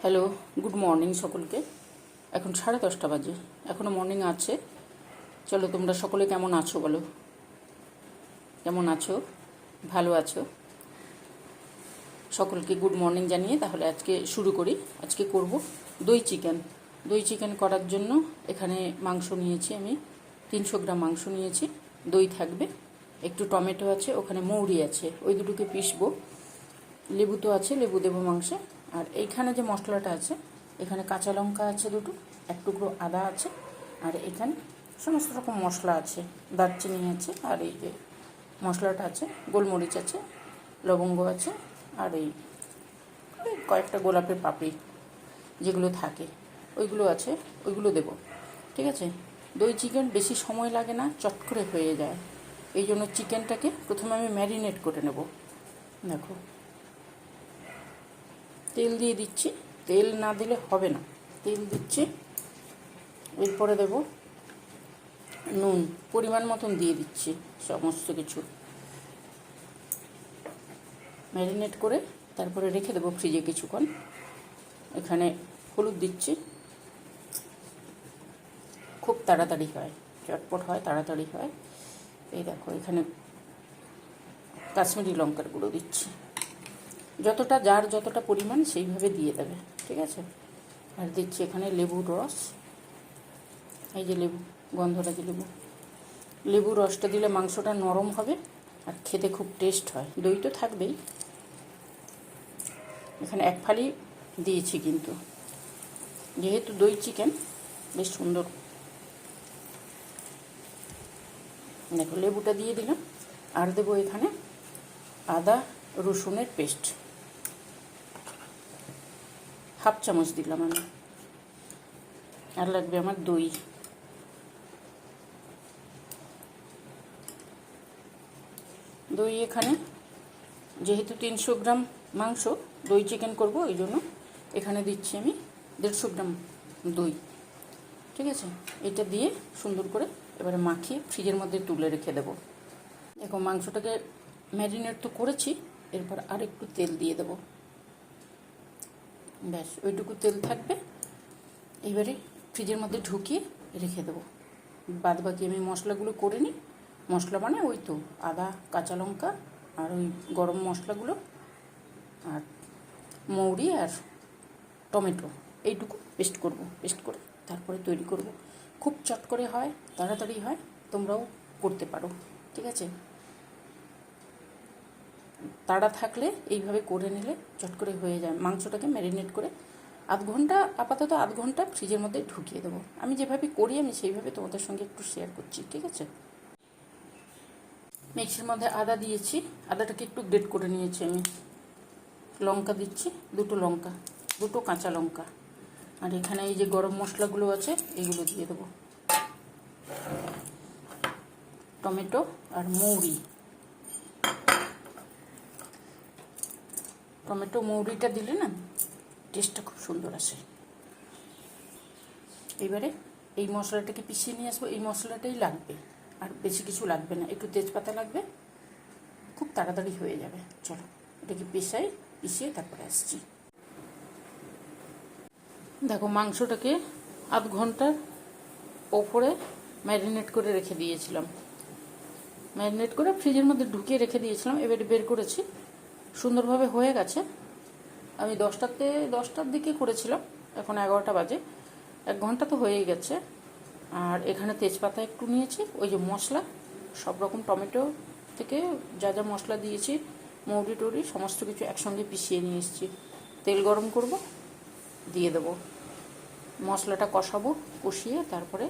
Hello, good morning সকলকে। এখন 10:30 বাজে, এখনও মর্নিং আছে। চলো, তোমরা সকলে কেমন আছো বলো? কেমন আছো? ভালো আছো? সকলকে গুড মর্নিং জানিয়ে তাহলে আজকে শুরু করি। আজকে করব দই চিকেন। দই চিকেন করার জন্য এখানে মাংস নিয়েছি আমি, 300 গ্রাম মাংস নিয়েছি। দই থাকবে, একটু টমেটো আছে, ওখানে মৌরি আছে, ওই দুটোকে পিসবো। লেবু তো আছে, লেবু দেবো মাংসে। আর এইখানে যে মশলাটা আছে, এখানে কাঁচা লঙ্কা আছে দুটো, এক টুকরো আদা আছে, আর এখানে সমস্ত রকম মশলা আছে, দারচিনি আছে, আর এই যে মশলাটা আছে, গোলমরিচ আছে, লবঙ্গ আছে, আর এই কয়েকটা গোলাপের পাপড়ি যেগুলো থাকে ওইগুলো আছে, ওইগুলো দেবো। ঠিক আছে? দই চিকেন বেশি সময় লাগে না, চট করে হয়ে যায়। এই জন্য চিকেনটাকে প্রথমে আমি ম্যারিনেট করে নেব। দেখো, তেল দিয়ে দিচ্ছি, তেল না দিলে হবে না, তেল দিচ্ছি। এরপরে দেব নুন, পরিমাণ মতন দিয়ে দিচ্ছি। সমস্ত কিছু ম্যারিনেট করে তারপরে রেখে দেবো ফ্রিজে কিছুক্ষণ। এখানে হলুদ দিচ্ছি, খুব তাড়াতাড়ি হয়, চটপট হয়, তাড়াতাড়ি হয়। এই দেখো, এখানে কাশ্মীরি লঙ্কার গুঁড়ো দিচ্ছি। যতটা যার যতটা পরিমাণ সেইভাবে দিয়ে দেবে, ঠিক আছে? আর দিচ্ছি এখানে লেবুর রস। এই যে লেবু, গন্ধরাজি লেবু, লেবুর রসটা দিলে মাংসটা নরম হবে আর খেতে খুব টেস্ট হয়। দই তো থাকবেই। এখানে 1 ফালি দিয়েছি, কিন্তু যেহেতু দই চিকেন বেশ সুন্দর। দেখো, লেবুটা দিয়ে দিলাম। আর দেবো এখানে আদা রসুনের পেস্ট, 1/2 চামচ দিলাম আমি। আর লাগবে আমার দই। দই এখানে যেহেতু 300 গ্রাম মাংস দই চিকেন করব, এই জন্য এখানে দিচ্ছি আমি 150 গ্রাম দই। ঠিক আছে? এটা দিয়ে সুন্দর করে এবারে মাখিয়ে ফ্রিজের মধ্যে তুলে রেখে দেবো। দেখো, মাংসটাকে ম্যারিনেট তো করেছি, এরপর আর একটু তেল দিয়ে দেবো। ব্যাস, ওইটুকু তেল থাকবে। এবারে ফ্রিজের মধ্যে ঢুকিয়ে রেখে দেবো। বাদ বাকি আমি মশলাগুলো করে নিই। মশলা মানে ওই তো আদা, কাঁচা লঙ্কা, আর ওই গরম মশলাগুলো, আর মৌরি, আর টমেটো, এইটুকু পেস্ট করব। পেস্ট করে তারপরে তৈরি করব। খুব চট করে হয়, তাড়াতাড়ি হয়, তোমরাও করতে পারো। ঠিক আছে? তাড়া থাকলে এইভাবে করে নিলে চট করে হয়ে যায়। মাংসটাকে ম্যারিনেট করে আপাতত আধ ঘন্টা ফ্রিজের মধ্যে ঢুকিয়ে দেবো। আমি যেভাবে করি আমি সেইভাবে তোমাদের সঙ্গে একটু শেয়ার করছি। ঠিক আছে? মিক্সির মধ্যে আদা দিয়েছি, আদাটাকে একটু গ্রেট করে নিয়েছি আমি। লঙ্কা দিচ্ছি, 2টো লঙ্কা, 2টো কাঁচা লঙ্কা। আর এখানে এই যে গরম মশলাগুলো আছে এগুলো দিয়ে দেবো। টমেটো আর মৌরি, টমেটো মৌরিটা দিলে না টেস্টটা খুব সুন্দর আসে। এবারে এই মশলাটাকে পিষিয়ে নিয়ে আসবো। এই মশলাটাই লাগবে, আর বেশি কিছু লাগবে না। একটু তেজপাতা লাগবে, খুব তাড়াতাড়ি হয়ে যাবে। চলো, এটাকে পিষিয়ে তারপরে আসছি। দেখো, মাংসটাকে আধ ঘন্টার ওপরে ম্যারিনেট করে রেখে দিয়েছিলাম। ম্যারিনেট করে ফ্রিজের মধ্যে ঢুকিয়ে রেখে দিয়েছিলাম। এবারে বের করেছি, সুন্দরভাবে হয়ে গেছে। আমি 10টার দিকে করেছিলাম, এখন 11টা বাজে। 1 ঘন্টা তো হয়েই গেছে। আর এখানে তেজপাতা একটু নিয়েছি, ওই যে মশলা সব রকম, টমেটো থেকে যা যা মশলা দিয়েছি, মৌরি টৌরি সমস্ত কিছু একসঙ্গে পিষিয়ে নিয়ে এসেছি। তেল গরম করব, দিয়ে দেবো। মশলাটা কষাবো, কষিয়ে তারপরে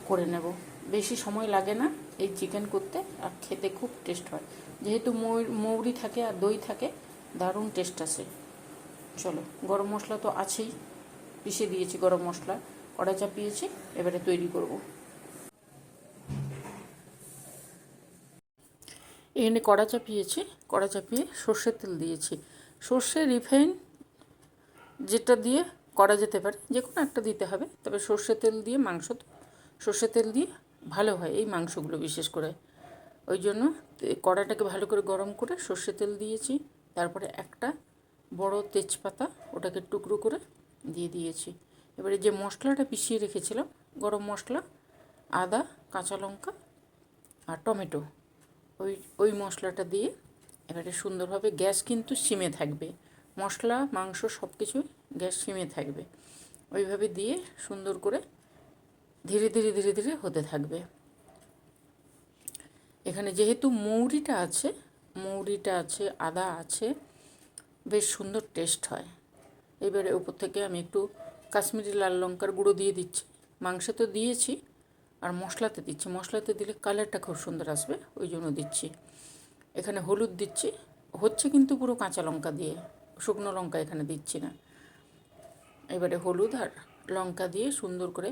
করে নেব। বেশি সময় লাগে না এই চিকেন করতে, আর খেতে খুব টেস্ট হয়। যেহেতু মৌরি থাকে আর দই থাকে, দারুণ টেস্ট আসে। চলো, গরম মশলা তো আছেই, পিষে দিয়েছি গরম মশলা, কড়াই চাপিয়েছি, এবারে তৈরি করব। এখানে কড়া চাপিয়ে সর্ষের তেল দিয়েছি। সর্ষে, রিফাইন যেটা দিয়ে করা যেতে পারে, যে কোনো একটা দিতে হবে, তবে সর্ষের তেল দিয়ে সর্ষের তেল দিয়ে ভালো হয় এই মাংসগুলো বিশেষ করে। ওই জন্য কড়াটাকে ভালো করে গরম করে সর্ষের তেল দিয়েছি। তারপরে একটা বড় তেজপাতা ওটাকে টুকরো করে দিয়ে দিয়েছি। এবারে যে মশলাটা পিষিয়ে রেখেছিলাম, গরম মশলা, আদা, কাঁচা লঙ্কা আর টমেটো, ওই মশলাটা দিয়ে এবারে সুন্দরভাবে, গ্যাস কিন্তু সিমে থাকবে, মশলা মাংস সব কিছুই গ্যাস সিমে থাকবে, ওইভাবে দিয়ে সুন্দর করে ধীরে ধীরে ধীরে ধীরে হতে থাকবে। এখানে যেহেতু মৌরিটা আছে, আদা আছে, বেশ সুন্দর টেস্ট হয়। এবারে উপর থেকে আমি একটু কাশ্মীরি লাল লঙ্কার গুঁড়ো দিয়ে দিচ্ছি। মাংসে তো দিয়েছি, আর মশলাতে দিচ্ছি। মশলাতে দিলে কালারটা খুব সুন্দর আসবে, ওই জন্য দিচ্ছি। এখানে হলুদ দিচ্ছি, হচ্ছে কিন্তু পুরো কাঁচা লঙ্কা দিয়ে, শুকনো লঙ্কা এখানে দিচ্ছি না। এবারে হলুদ আর লঙ্কা দিয়ে সুন্দর করে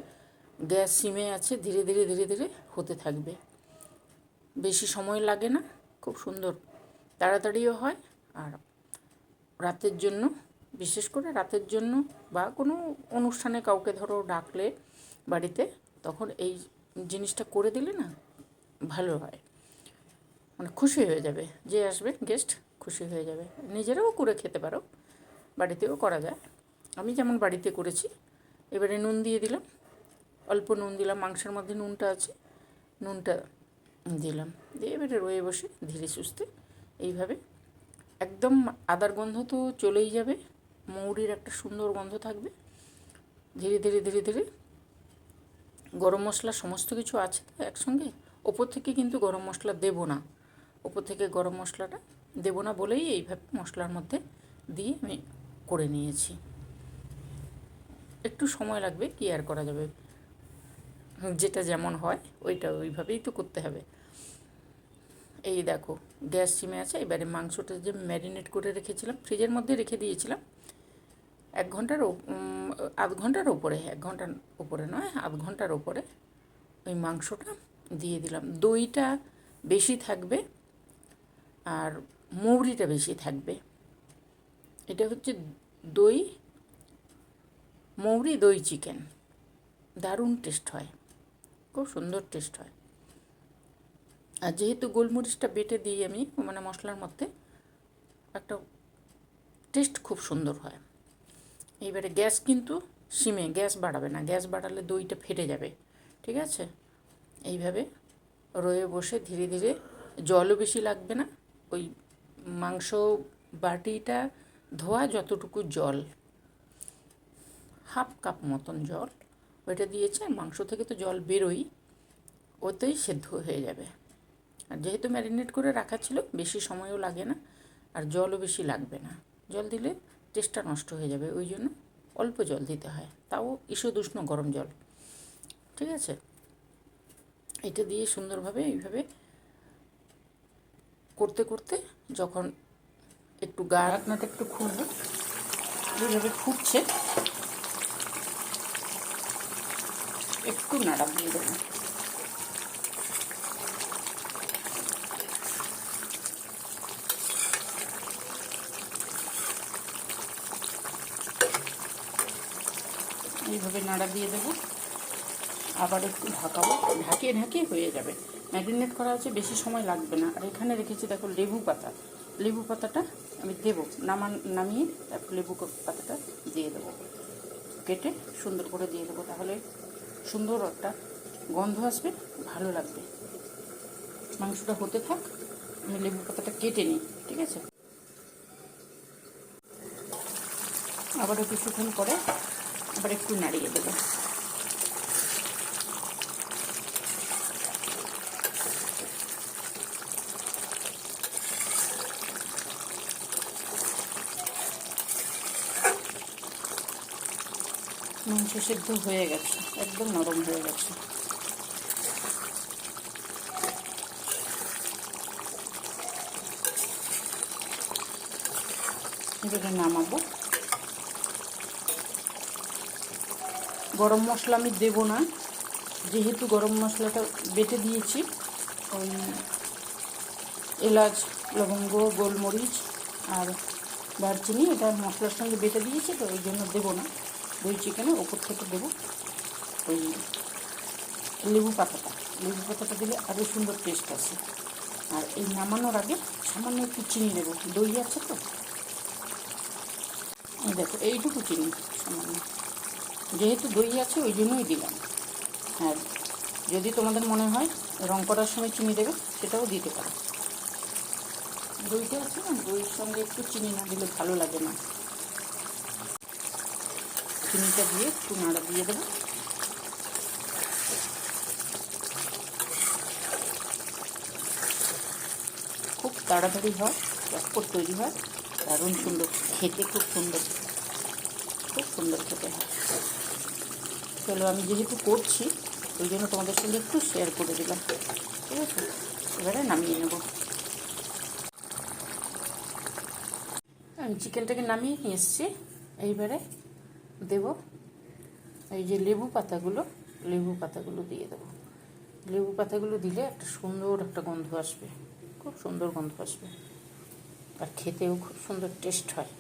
গ্যাস সিমে আছে, ধীরে ধীরে ধীরে ধীরে হতে থাকবে। বেশি সময় লাগে না, খুব সুন্দর, তাড়াতাড়িও হয়। আর রাতের জন্য, বিশেষ করে রাতের জন্য, বা কোনো অনুষ্ঠানে কাউকে ধরো ডাকলে বাড়িতে, তখন এই জিনিসটা করে দিলে না ভালো হয়, মানে খুশি হয়ে যাবে, যে আসবে গেস্ট খুশি হয়ে যাবে। নিজেরাও করে খেতে পারো, বাড়িতেও করা যায়, আমি যেমন বাড়িতে করেছি। এবারে নুন দিয়ে দিলাম, অল্প নুন দিলাম, মাংসের মধ্যে নুনটা আছে, নুনটা দিলাম, দিয়ে এবারে রয়ে বসে ধীরে সুস্থে এইভাবে, একদম আদার গন্ধ তো চলেই যাবে, মৌরির একটা সুন্দর গন্ধ থাকবে। ধীরে ধীরে ধীরে ধীরে গরম মশলা সমস্ত কিছু আছে তো একসঙ্গে, ওপর থেকে কিন্তু গরম মশলা দেবো না, ওপর থেকে গরম মশলাটা দেবো না বলেই এইভাবে মশলার মধ্যে দিয়ে আমি করে নিয়েছি। একটু সময় লাগবে, কি আর করা যাবে, যেটা যেমন হয় ওইটা ওইভাবেই তো করতে হবে। এই দেখো গ্যাস সিমে আছে। এবারে মাংসটা যে ম্যারিনেট করে রেখেছিলাম, ফ্রিজের মধ্যে রেখে দিয়েছিলাম আধ ঘন্টার উপরে, 1 ঘন্টার উপরে নয়, আধ ঘন্টার উপরে, ওই মাংসটা দিয়ে দিলাম। দইটা বেশি থাকবে আর মৌরিটা বেশি থাকবে। এটা হচ্ছে দই মৌরি দই চিকেন, দারুণ টেস্ট হয়, খুব সুন্দর টেস্ট হয়। আর যেহেতু গোলমরিচটা বেটে দিই আমি, মানে মশলার মধ্যে, একটা টেস্ট খুব সুন্দর হয়। এইবারে গ্যাস কিন্তু সিমে, গ্যাস বাড়াবে না, গ্যাস বাড়ালে দইটা ফেটে যাবে, ঠিক আছে। এইভাবে রয়ে বসে ধীরে ধীরে, জলও বেশি লাগবে না, ওই মাংস বাটিটা ধোয়া যতটুকু জল, 1/2 কাপ মতন জল ওইটা দিয়েছে। মাংস থেকে তো জল বেরোই, ওতেই সেদ্ধ হয়ে যাবে। আর যেহেতু ম্যারিনেট করে রাখা ছিল, বেশি সময়ও লাগে না, আর জলও বেশি লাগবে না। জল দিলে টেস্টটা নষ্ট হয়ে যাবে, ওই জন্য অল্প জল দিতে হয়, তাও ঈষদুষ্ণ গরম জল, ঠিক আছে। এটা দিয়ে সুন্দরভাবে এইভাবে করতে করতে, যখন একটু ঢাকনাটা একটু খুলবে, এইভাবে ফুটছে, একটু নাড়া দিয়ে দেবো। এইভাবে নাড়া দিয়ে দেবো, আবার একটু ঢাকাবো, ঢাকিয়ে ঢাকিয়ে হয়ে যাবে। ম্যারিনেট করা আছে, বেশি সময় লাগবে না। আর এখানে রেখেছি দেখো লেবু পাতা, লেবু পাতাটা আমি দেবো, নামিয়ে তারপর লেবু পাতাটা দিয়ে দেবো, কেটে সুন্দর করে দিয়ে দেবো, তাহলে সুন্দর একটা গন্ধ আসবে, ভালো লাগবে। মাংসটা হতে থাক, আমি লেবু পাতাটা কেটে নিই, ঠিক আছে। আবার কিছুক্ষণ পরে আবার একটু নাড়িয়ে দেবো। মাংস সেদ্ধ হয়ে গেছে, একদম নরম হয়ে গেছে। এবারে নামাবো। গরম মশলা আমি দেবো না, যেহেতু গরম মশলাটা বেটে দিয়েছি, ওই এলাচ, লবঙ্গ, গোলমরিচ আর দারচিনি, এটা মশলার সঙ্গে বেটে দিয়েছি, তো ওই জন্য দেবো না। দই চিকেনের ওপর থেকে দেবো ওই লেবু পাতাটা দিলে আরও সুন্দর টেস্ট আসে। আর এই নামানোর আগে সামান্য একটু চিনি দেবো, দই আছে তো, এই দেখো এইটুকু চিনি সামান্য, যেহেতু দই আছে ওই জন্যই দিলাম। হ্যাঁ, যদি তোমাদের মনে হয় রং করার সময় চিনি দেবে সেটাও দিতে পারো। দইটা আছে না, দইয়ের সঙ্গে একটু চিনি না দিলে ভালো লাগে না। চিনিটা দিয়ে একটু নাড়া দিয়ে দেবো। খুব তাড়াতাড়ি হয়, চটপট তৈরি হয়, দারুণ সুন্দর খেতে, খুব সুন্দর খেতে হয়। চলো, আমি যেহেতু করছি ওই জন্য তোমাদের সঙ্গে একটু শেয়ার করে দিলাম। ঠিক আছে, এবারে নামিয়ে নেব। আমি চিকেনটাকে নামিয়ে নিয়ে এসেছি। এইবারে দেব এই যে লেবু পাতাগুলো দিয়ে দেবো। লেবু পাতাগুলো দিলে একটা সুন্দর একটা গন্ধ আসবে, খুব সুন্দর গন্ধ আসবে, আর খেতেও খুব সুন্দর টেস্ট হয়।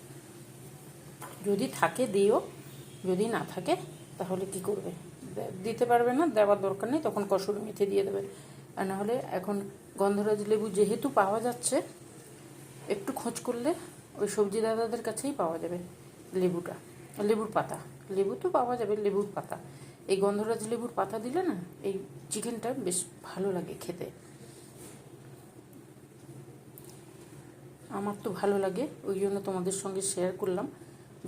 যদি থাকে দিও, যদি না থাকে তাহলে কি করবে, দিতে পারবে না, দেওয়ার দরকার নেই, তখন কসুরি মেথি দিয়ে দেবে। আর নাহলে এখন গন্ধরাজ লেবু যেহেতু পাওয়া যাচ্ছে, একটু খোঁজ করলে ওই সবজি দাদাদের কাছেই পাওয়া যাবে লেবুর পাতা। লেবু তো পাওয়া যাবে, লেবুর পাতা, এই গন্ধরাজ লেবুর পাতা দিলে না এই চিকেনটা বেশ ভালো লাগে খেতে। আমার তো ভালো লাগে, ওই জন্য তোমাদের সঙ্গে শেয়ার করলাম।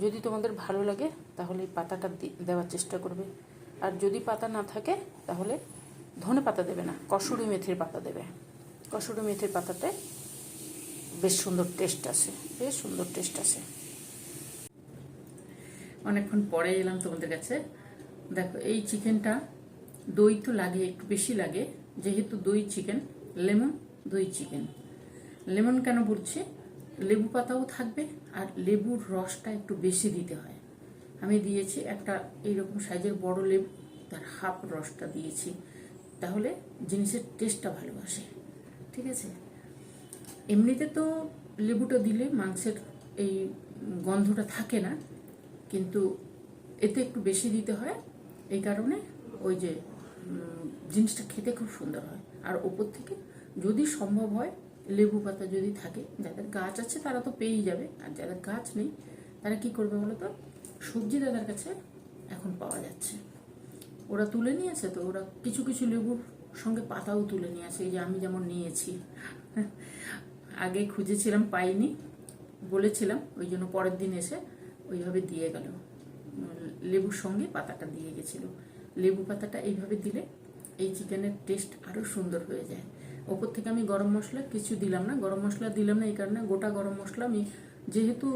যদি তোমাদের ভালো লাগে তাহলে এই পাতাটা দেওয়ার চেষ্টা করবে, আর যদি পাতা না থাকে তাহলে ধনে পাতা দেবে না, কসুরি মেথির পাতা দেবে। কসুরি মেথির পাতাটায় বেশ সুন্দর টেস্ট আসে। অনেকক্ষণ পরে এলাম তোমাদের কাছে। দেখো, এই চিকেনটা দই তো লাগে, একটু বেশি লাগে, যেহেতু দই চিকেন, দই চিকেন। লেমন কেন বলছি, লেবু পাতাও থাকবে আর লেবুর রসটা একটু বেশি দিতে হয়। আমি দিয়েছি একটা এইরকম সাইজের বড় লেবু, তার হাফ রসটা দিয়েছি, তাহলে জিনিসের টেস্টটা ভালো আসে। ঠিক আছে, এমনিতে তো লেবুটা দিলে মাংসের এই গন্ধটা থাকে না, কিন্তু এতে একটু বেশি দিতে হয়, এই কারণে ওই যে জিনিসটা খেতে খুব সুন্দর হয়। আর ওপর থেকে যদি সম্ভব হয় লেবু পাতা যদি থাকে, যাদের গাছ আছে তারা তো পেয়েই যাবে, আর যাদের গাছ নেই তারা কি করবে বলো তো, সবজি দাদার কাছে এখন পাওয়া যাচ্ছে, ওরা তুলে নিয়েছে, তো ওরা কিছু কিছু লেবুর সঙ্গে পাতাও তুলে নিয়ে আসে। এই যে আমি যেমন নিয়েছি, আগে খুঁজেছিলাম পাইনি, বলেছিলাম, ওই জন্য পরের দিন এসে ওইভাবে দিয়ে গেল, লেবুর সঙ্গে পাতাটা দিয়ে গেছিল। লেবু পাতাটা এইভাবে দিলে এই চিকেনের টেস্ট আরও সুন্দর হয়ে যায়। ওপর থেকে আমি গরম মশলা কিছু দিলাম না, এই কারণে গোটা গরম মশলা আমি যেহেতু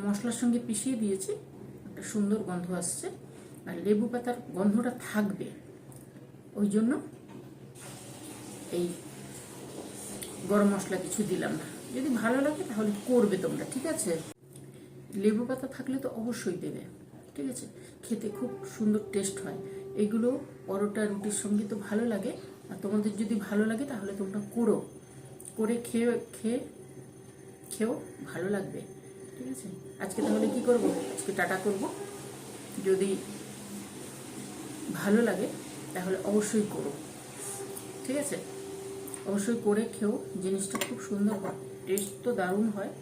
মশলার সঙ্গে পিষিয়ে দিয়েছি, একটা সুন্দর গন্ধ আসছে, আর লেবু পাতার গন্ধটা থাকবে, ওই জন্য এই গরম মশলা কিছু দিলাম না। যদি ভালো লাগে তাহলে করবে তোমরা, ঠিক আছে। লেবু পাতা থাকলে তো অবশ্যই দেবে, ঠিক আছে, খেতে খুব সুন্দর টেস্ট হয়। এগুলো পরোটা রুটির সঙ্গে তো ভালো লাগে, আর তোমাদের যদি ভালো লাগে তাহলে তোমরা করে খেয়েও ভালো লাগবে, ঠিক আছে। আজকে তাহলে কি করব, আজকে টাটা করব। যদি ভালো লাগে তাহলে অবশ্যই করো, ঠিক আছে, অবশ্যই করে খেও, জিনিসটা খুব সুন্দর হয়, টেস্ট তো দারুণ হয়।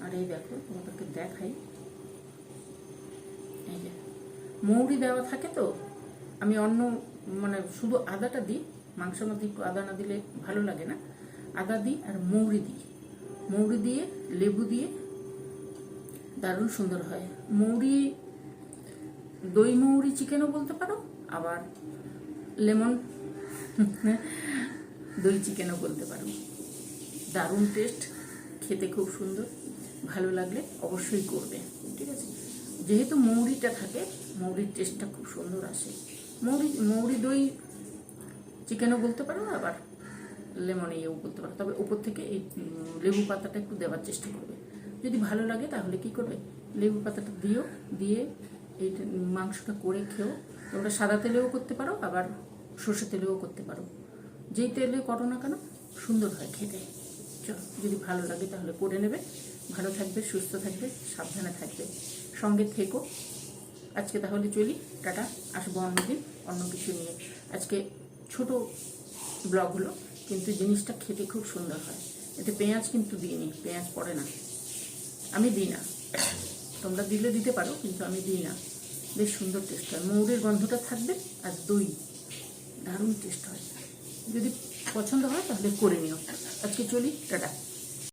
আর এই দেখো, তোমাদেরকে দেখাই, এই যে মৌরি দেওয়া থাকে, তো আমি শুধু আদাটা দিই, মাংসের মধ্যে একটু আদা না দিলে ভালো লাগে না, আদা দিই আর মৌরি দিয়ে লেবু দিয়ে দারুণ সুন্দর হয়। দই মৌরি চিকেনও বলতে পারো, আবার লেমন দই চিকেনও বলতে পারো, দারুণ টেস্ট, খেতে খুব সুন্দর, ভালো লাগলে অবশ্যই করবে, ঠিক আছে। যেহেতু মৌরিটা থাকে, মৌরির টেস্টটা খুব সুন্দর আসে। মৌরি দই চিকেনও বলতে পারো, আবার লেমন ইয়েও বলতে পারো, তবে উপর থেকে এই লেবু পাতাটা একটু দেওয়ার চেষ্টা করবে। যদি ভালো লাগে তাহলে কি করবে, লেবু পাতাটা দিয়ে এই মাংসটা করে খেও। তোমরা সাদা তেলেও করতে পারো, আবার সর্ষে তেলেও করতে পারো, যেই তেলে করো না কেন সুন্দর হয় খেতে। চলো, যদি ভালো লাগে তাহলে করে নেবে। ভালো থাকবে, সুস্থ থাকবে, সাবধানে থাকবে, সঙ্গে থেকো। আজকে তাহলে চলি, টাটা, আসবো অন্যদিন অন্য কিছু নিয়ে। আজকে ছোট ব্লগ হলো, কিন্তু জিনিসটা খেতে খুব সুন্দর হয়। এতে পেঁয়াজ কিন্তু দিইনি, পেঁয়াজ পড়ে না, আমি দিই না। তোমরা দিলে দিতে পারো, কিন্তু আমি দিই না। বেশ সুন্দর টেস্ট হয়, মৌরির গন্ধটা থাকবে আর দই, দারুণ টেস্ট হয়। যদি পছন্দ হয় তাহলে করে নিও। আজকে চলি, টাটা।